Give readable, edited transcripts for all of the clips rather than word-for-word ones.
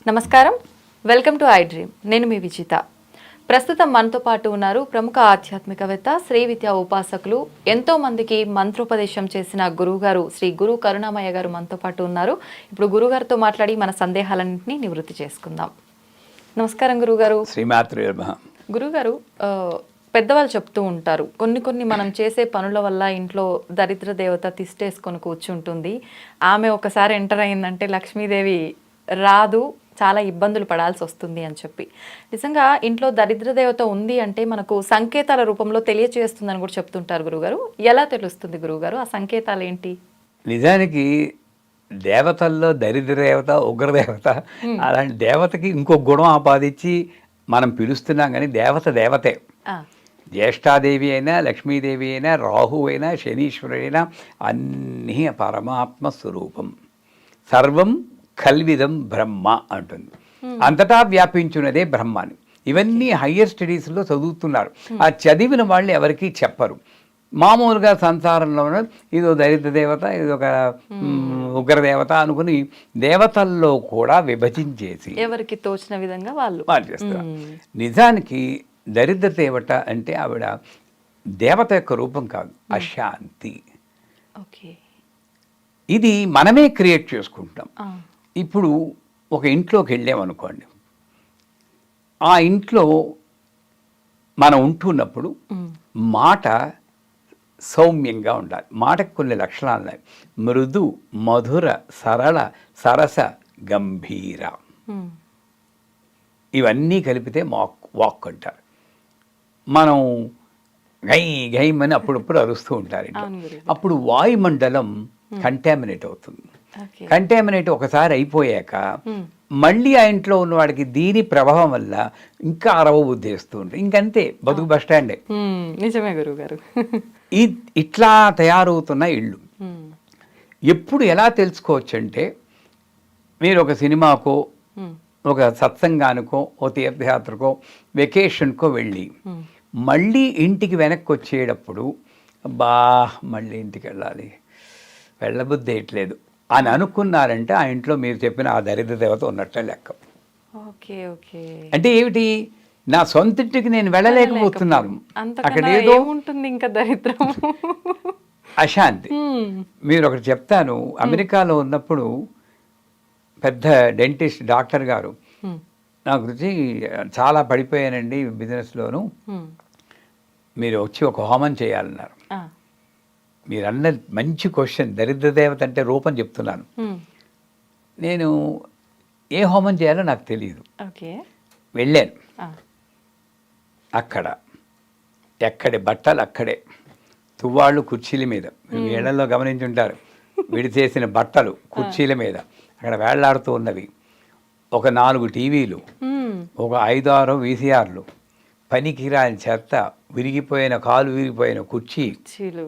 నమస్కారం, welcome to I dream. నేను మీ విజిత. ప్రస్తుతం మనతో పాటు ఉన్నారు ప్రముఖ ఆధ్యాత్మికవేత్త, శ్రీ విద్యా ఉపాసకులు, ఎంతో మందికి మంత్రోపదేశం చేసిన గురువుగారు శ్రీ గురు కరుణామయ్య గారు మనతో పాటు ఉన్నారు. ఇప్పుడు గురుగారితో మాట్లాడి మన సందేహాలన్నింటినీ నివృత్తి చేసుకుందాం. నమస్కారం గురుగారు. శ్రీమాత్రే నమః. గురుగారు, పెద్దవాళ్ళు చెప్తూ ఉంటారు, కొన్ని మనం చేసే పనుల వల్ల ఇంట్లో దరిద్ర దేవత తిష్టేసుకొని కూర్చుంటుంది, ఆమె ఒకసారి ఎంటర్ అయిందంటే లక్ష్మీదేవి రాదు, చాలా ఇబ్బందులు పడాల్సి వస్తుంది అని చెప్పి. నిజంగా ఇంట్లో దరిద్ర దేవత ఉంది అంటే మనకు సంకేతాల రూపంలో తెలియచేస్తుందని కూడా చెప్తుంటారు గురుగారు. ఎలా తెలుస్తుంది గురుగారు ఆ సంకేతాలు ఏంటి? నిజానికి దేవతల్లో దరిద్ర దేవత, ఉగ్రదేవత, అలాంటి దేవతకి ఇంకో గుణం ఆపాదించి మనం పిలుస్తున్నాం. కానీ దేవత దేవతే. జ్యేష్ఠాదేవి అయినా, లక్ష్మీదేవి అయినా, రాహు అయినా, శనీశ్వరుడైనా అన్నీ పరమాత్మ స్వరూపం. సర్వం కల్విదం బ్రహ్మ అంటుంది. అంతటా వ్యాపించున్నదే బ్రహ్మాని. ఇవన్నీ హయ్యర్ స్టడీస్లో చదువుతున్నారు. ఆ చదివిన వాళ్ళు ఎవరికి చెప్పరు. మామూలుగా సంసారంలో ఇదో దరిద్ర దేవత, ఇదొక ఉగ్రదేవత అనుకుని దేవతల్లో కూడా విభజించేసి ఎవరికి తోచిన విధంగా వాళ్ళు చేస్తారు. నిజానికి దరిద్ర దేవత అంటే ఆవిడ దేవత యొక్క రూపం కాదు, అశాంతి. ఇది మనమే క్రియేట్ చేసుకుంటాం. ఇప్పుడు ఒక ఇంట్లోకి వెళ్ళామనుకోండి, ఆ ఇంట్లో మనం ఉంటున్నప్పుడు మాట సౌమ్యంగా ఉండాలి. మాటకు కొన్ని లక్షణాలు ఉన్నాయి. మృదు, మధుర, సరళ, సరస, గంభీర. ఇవన్నీ కలిపితే వాక్ అంటారు. మనం గై గైమని అప్పుడప్పుడు అరుస్తూ ఉంటారు. అప్పుడు వాయుమండలం కంటామినేట్ అవుతుంది. కంటామినేట్ ఒకసారి అయిపోయాక మళ్ళీ ఆ ఇంట్లో ఉన్నవాడికి దీని ప్రభావం వల్ల ఇంకా అరవబుద్ధి వేస్తూ ఉంటుంది. ఇంకంతే, బతుకు బస్ స్టాండే. నిజమే గురువు గారు. ఇట్లా తయారవుతున్న ఇళ్ళు. ఎప్పుడు ఎలా తెలుసుకోవచ్చు అంటే, మీరు ఒక సినిమాకో, ఒక సత్సంగానికో, ఓ తీర్థయాత్రకో, వెకేషన్కో వెళ్ళి మళ్ళీ ఇంటికి వెనక్కి వచ్చేటప్పుడు మళ్ళీ ఇంటికి వెళ్ళాలి, వెళ్ళబుద్ధి వేయట్లేదు అని అనుకున్నారంటే ఆ ఇంట్లో మీరు చెప్పిన ఆ దరిద్ర దేవత ఉన్నట్టే లెక్క. అంటే ఏమిటి, నా సొంత ఇంటికి నేను వెళ్ళలేకపోతున్నాను, అక్కడ ఏదో ఉంటుంది, ఇంకా దరిద్రం, అశాంతి. మీరు ఒకటి చెప్తాను. అమెరికాలో ఉన్నప్పుడు పెద్ద డెంటిస్ట్ డాక్టర్ గారు నా గురించి, చాలా పడిపోయానండి బిజినెస్లోను, మీరు వచ్చి ఒక హోమం చేయాలన్నారు. మీరు అన్న మంచి క్వశ్చన్. దరిద్ర దేవత అంటే రూపం చెప్తున్నాను. నేను ఏ హోమం చేయాలో నాకు తెలియదు. వెళ్ళాను. అక్కడ ఎక్కడి బట్టలు అక్కడే, తువ్వాళ్ళు కుర్చీల మీద, ఏళ్లలో గమనించుంటారు, విడిచేసిన బట్టలు కుర్చీల మీద అక్కడ వేళ్లాడుతూ ఉన్నవి. ఒక 4 టీవీలు, ఒక 5-6 వీసీఆర్లు, పనికిరాని చెత్త, విరిగిపోయిన కాలు విరిగిపోయిన కుర్చీలు,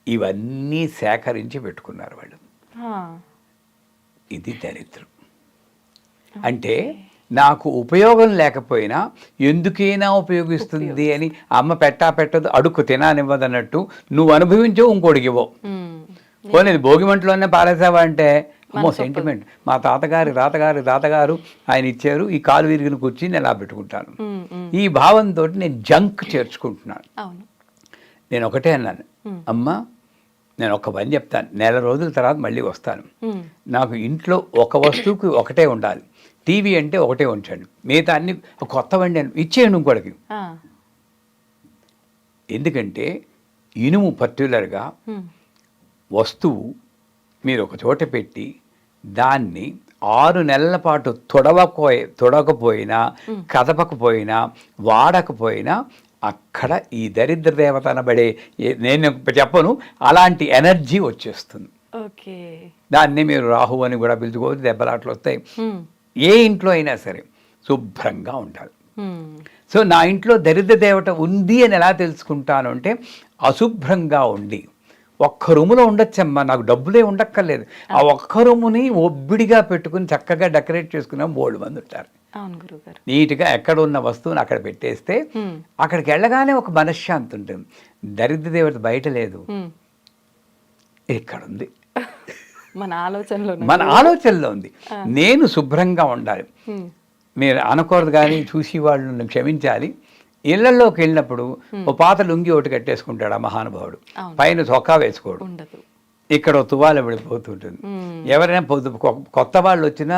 ఇవన్నీ సేకరించి పెట్టుకున్నారు వాళ్ళు. ఇది దరిద్రం. అంటే నాకు ఉపయోగం లేకపోయినా ఎందుకైనా ఉపయోగిస్తుంది అని అమ్మ పెట్టదు, అడుక్కు తినానివ్వదన్నట్టు నువ్వు అనుభవించవు, ఇంకోటికి ఇవ్వవు. పోలేదు భోగిమంటలోనే పారేసావా అంటే అమ్మో సెంటిమెంట్, మా తాతగారు ఆయన ఇచ్చారు, ఈ కాలు విరిగిన కూర్చుని నేను ఎలా పెట్టుకుంటాను, ఈ భావంతో నేను జంక్ చేర్చుకుంటున్నాను. నేను ఒకటే అన్నాను, అమ్మ నేను ఒక పని చెప్తాను, నెల రోజుల తర్వాత మళ్ళీ వస్తాను, నాకు ఇంట్లో ఒక వస్తువుకి ఒకటే ఉండాలి, టీవీ అంటే ఒకటే ఉంచండి, మిగతా అన్ని కొత్త వండి ఇచ్చేయండి ఇంకోటికి. ఎందుకంటే ఇనుము పర్టికులర్గా వస్తువు మీరు ఒక చోట పెట్టి దాన్ని 6 నెలల పాటు తొడకపోయినా, కదపకపోయినా, వాడకపోయినా అక్కడ ఈ దరిద్ర దేవత అనబడే, నేను చెప్పను, అలాంటి ఎనర్జీ వచ్చేస్తుంది. దాన్ని మీరు రాహు అని కూడా పిలుచుకోవచ్చు. దెబ్బలాట్లు వస్తాయి. ఏ ఇంట్లో అయినా సరే శుభ్రంగా ఉండాలి. సో నా ఇంట్లో దరిద్ర దేవత ఉంది అని ఎలా తెలుసుకుంటాను అంటే, అశుభ్రంగా ఉండి ఒక్క రూములో ఉండొచ్చమ్మా, నాకు డబ్బులే ఉండక్కర్లేదు, ఆ ఒక్క రూముని ఒబ్బిడిగా పెట్టుకుని చక్కగా డెకరేట్ చేసుకున్న 3 మంది ఉంటారు. నీట్గా ఎక్కడ ఉన్న వస్తువుని అక్కడ పెట్టేస్తే అక్కడికి వెళ్ళగానే ఒక మనశ్శాంతి ఉంటుంది. దరిద్ర దేవత బయట లేదు, ఇక్కడ ఉంది. మన ఆలోచనలో మన ఆలోచనలో ఉంది. నేను శుభ్రంగా ఉండాలి. మీరు అనకూడదు కానీ చూసి వాళ్ళు నన్ను క్షమించాలి. ఇళ్లలోకి వెళ్ళినప్పుడు ఓ పాత లుంగి ఒకటి కట్టేసుకుంటాడు ఆ మహానుభావుడు, పైన చొక్కా వేసుకోడు, ఇక్కడ తువాల పడిపోతుంటుంది. ఎవరైనా కొత్త వాళ్ళు వచ్చినా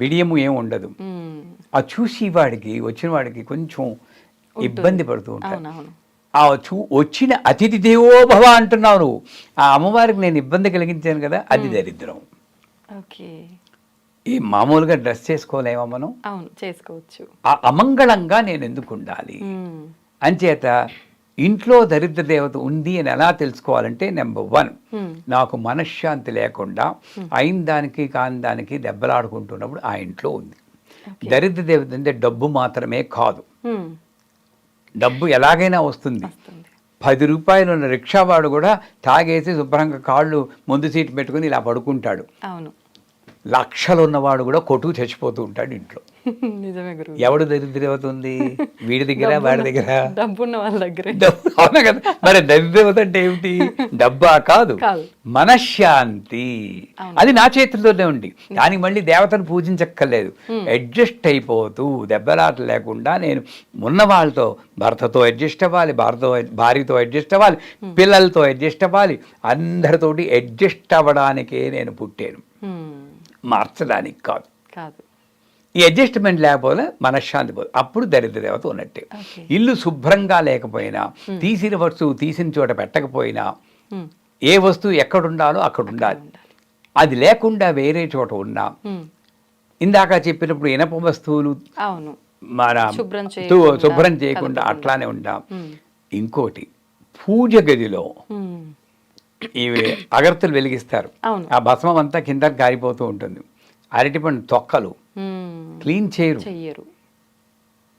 బిడియము ఏమి ఉండదు. ఆ చూసి వాడికి వచ్చిన వాడికి కొంచెం ఇబ్బంది పడుతూ ఉంటాడు. ఆ వచ్చిన అతిథి దేవో భవ అంటున్నావు నువ్వు. ఆ అమ్మవారికి నేను ఇబ్బంది కలిగించాను కదా, అది దరిద్రం. ఈ మామూలుగా డ్రెస్ చేసుకోలేమా మనం? అవును, చేసుకోవచ్చు. ఆ అమంగళంగా నేను ఎందుకు ఉండాలి? అంచేత ఇంట్లో దరిద్ర దేవత ఉంది అని ఎలా తెలుసుకోవాలంటే, నెంబర్ 1, నాకు మనశ్శాంతి లేకుండా అయిన దానికి కాని దానికి దెబ్బలాడుకుంటున్నప్పుడు ఆ ఇంట్లో ఉంది. దరిద్ర దేవత అంటే డబ్బు మాత్రమే కాదు, డబ్బు ఎలాగైనా వస్తుంది. 10 రూపాయలు ఉన్న రిక్షావాడు కూడా తాగేసి శుభ్రంగా కాళ్ళు ముందు సీటు పెట్టుకుని ఇలా పడుకుంటాడు. అవును, లక్షలు ఉన్నవాడు కూడా కొట్టుకు చచ్చిపోతూ ఉంటాడు ఇంట్లో. నిజమే గురువు. ఎవడు దరిద్రదేవత ఉంది? వీడి దగ్గర వాడి దగ్గర? డబ్బున్న వాళ్ళ దగ్గర. అవునా కదా? మరి దరిద్రదేవత అంటే ఏమిటి? డబ్బా కాదు, మనశ్శాంతి. అది నా చేతుల్లోనే ఉంది. దానికి మళ్ళీ దేవతను పూజించక్కర్లేదు. అడ్జస్ట్ అయిపోతూ దెబ్బలాట లేకుండా నేను ఉన్న వాళ్ళతో, భర్తతో అడ్జస్ట్ అవ్వాలి, భార్యతో అడ్జస్ట్ అవ్వాలి, పిల్లలతో అడ్జస్ట్ అవ్వాలి, అందరితోటి అడ్జస్ట్ అవ్వడానికే నేను పుట్టాను, మార్చడానికి కాదు. ఈ అడ్జస్ట్మెంట్ లేకపోతే మనశ్శాంతి పోదు. అప్పుడు దరిద్ర దేవత ఉన్నట్టే. ఇల్లు శుభ్రంగా లేకపోయినా, తీసిన వస్తువు తీసిన చోట పెట్టకపోయినా, ఏ వస్తువు ఎక్కడుండాలో అక్కడ ఉండాలి. అది లేకుండా వేరే చోట ఉన్నా, ఇందాక చెప్పినప్పుడు ఇనప వస్తువులు మన శుభ్రం చేయకుండా అట్లానే ఉంటాం. ఇంకోటి, పూజ గదిలో ఇవి అగరత్తులు వెలిగిస్తారు, ఆ భస్మం అంతా కింద గారిపోతూ ఉంటుంది. అరటిపండు తొక్కలు క్లీన్ చేయరు.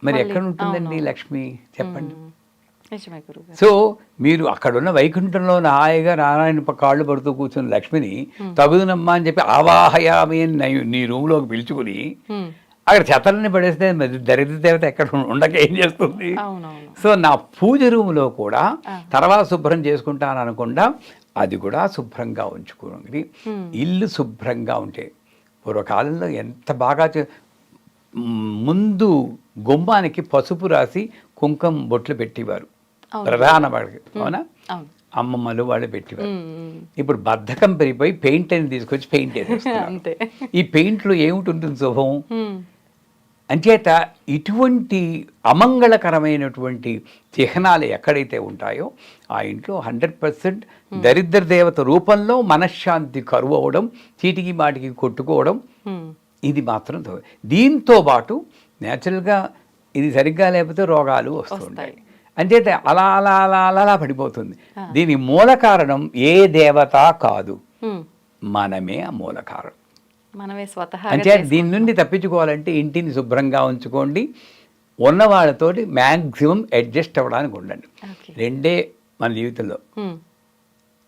మరి ఎక్కడ ఉంటుందండి లక్ష్మి? చెప్పండి. సో మీరు అక్కడున్న వైకుంఠంలో హాయిగా నారాయణ కాళ్ళు పడుతూ కూర్చున్న లక్ష్మిని తగుదునమ్మా అని చెప్పి ఆవాహయామి అని నీ రూమ్లోకి పిలుచుకుని అక్కడ చెత్తలని పడేస్తే మరి దరిద్ర దేవత ఎక్కడ ఉండక ఏం చేస్తుంది? సో నా పూజ రూమ్లో కూడా తర్వాత శుభ్రం చేసుకుంటాను అనకుండా అది కూడా శుభ్రంగా ఉంచుకోండి. ఇల్లు శుభ్రంగా ఉంటే, పూర్వకాలంలో ఎంత బాగా ముందు గుమ్మానికి పసుపు రాసి కుంకుమ బొట్లు పెట్టేవారు ప్రధాన వాడికి, అవునా? అమ్మమ్మలు వాళ్ళు పెట్టేవారు. ఇప్పుడు బద్ధకం పెరిగిపోయి పెయింట్ అని తీసుకొచ్చి పెయింట్ వేసేస్తారు. ఈ పెయింట్లో ఏమిటి శుభం? అంచేత ఇటువంటి అమంగళకరమైనటువంటి చిహ్నాలు ఎక్కడైతే ఉంటాయో ఆ ఇంట్లో 100% దరిద్ర దేవత రూపంలో మనశ్శాంతి కరువు అవ్వడం, చీటికి మాటికి కొట్టుకోవడం, ఇది మాత్రం. దీంతో పాటు న్యాచురల్గా ఇది సరిగ్గా లేకపోతే రోగాలు వస్తుంటాయి. అంచేత అలా అలా అలా అలా పడిపోతుంది. దీని మూల కారణం ఏ దేవత కాదు, మనమే ఆ మూల కారణం. అంటే దీని నుండి తప్పించుకోవాలంటే ఇంటిని శుభ్రంగా ఉంచుకోండి, ఉన్న వాళ్ళతోటి మ్యాక్సిమం అడ్జస్ట్ అవ్వడానికి ఉండండి. రెండే మన జీవితంలో,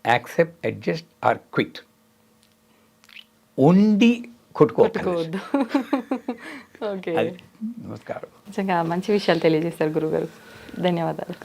యాక్సెప్ట్, అడ్జస్ట్ ఆర్ క్విట్. ఉండి కొట్టుకోవద్దు. నమస్కారం. నిజంగా మంచి విషయాలు తెలియజేస్తారు గురుగారు. ధన్యవాదాలు.